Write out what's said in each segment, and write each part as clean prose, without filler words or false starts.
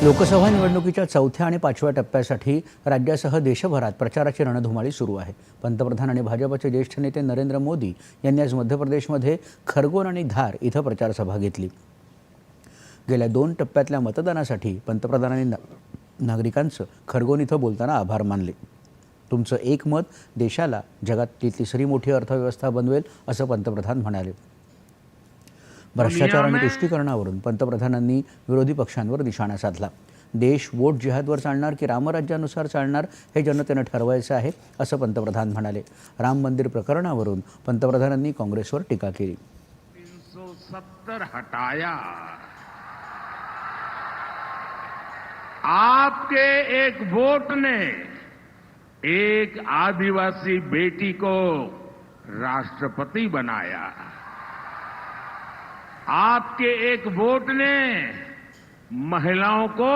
लोकसभा निवडणुकीच्या चौथ्या आणि पाचव्या टप्प्यासाठी राज्यासह देशभरात प्रचाराची रणधुमाळी सुरू आहे। पंतप्रधान आणि भाजपचे ज्येष्ठ नेते नरेंद्र मोदी यांनी आज मध्य प्रदेशमध्ये खरगोन आणि धार इथं प्रचार सभा घेतली। गेल्या 2 टप्प्यातल्या मतदानासाठी पंतप्रधानांनी नागरिकांचं खरगोन इथं बोलताना आभार मानले। तुमचं एक मत देशाला जगातली तिसरी मोठी अर्थव्यवस्था बनवेल असं पंतप्रधान म्हणाले। भ्रष्टाचार आणि तुष्टीकरणावरून पंतप्रधानांनी विरोधी पक्षांवर निशाणा साधला। देश वोट जिहादवर चालणार की रामराज्यानुसार चालणार हे जनतेनं ठरवायचं आहे असं पंतप्रधान म्हणाले। राम मंदिर प्रकरणावरून पंतप्रधानांनी काँग्रेसवर टीका केली। 370 हटाया, आपके एक वोट ने एक आदिवासी बेटी को राष्ट्रपति बनाया। आपके एक वोट ने महिलाओं को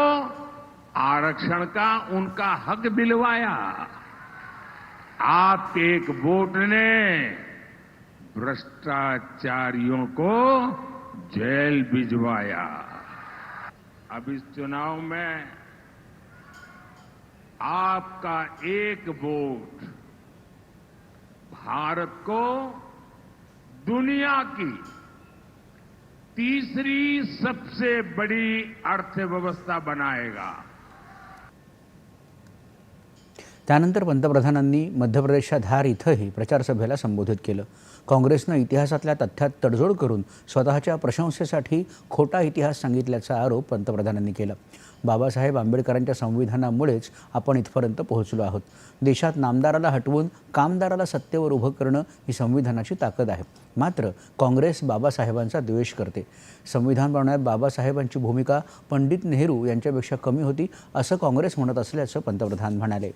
आरक्षण का उनका हक दिलवाया। आपके एक वोट ने भ्रष्टाचारियों को जेल भिजवाया। अब इस चुनाव में आपका एक वोट भारत को दुनिया की तीसरी सबसे बड़ी अर्थव्यवस्था बनाएगा। त्यानंतर पंतप्रधानांनी मध्य प्रदेशच्या धार इथंही प्रचार सभेला संबोधित केलं। काँग्रेसनं इतिहासातल्या तथ्यात तडजोड करून स्वतःच्या प्रशंसेसाठी खोटा इतिहास सांगितल्याचा आरोप पंतप्रधानांनी केला। बाबासाहेब आंबेडकरांच्या संविधानामुळेच आपण इथपर्यंत पोहोचलो आहोत। देशात नामदाराला हटवून कामदाराला सत्तेवर उभं करणं ही संविधानाची ताकद आहे। मात्र काँग्रेस बाबासाहेबांचा द्वेष करते। संविधान बनवण्यात बाबासाहेबांची भूमिका पंडित नेहरू यांच्यापेक्षा कमी होती असं काँग्रेस म्हणत असल्याचं पंतप्रधान म्हणाले।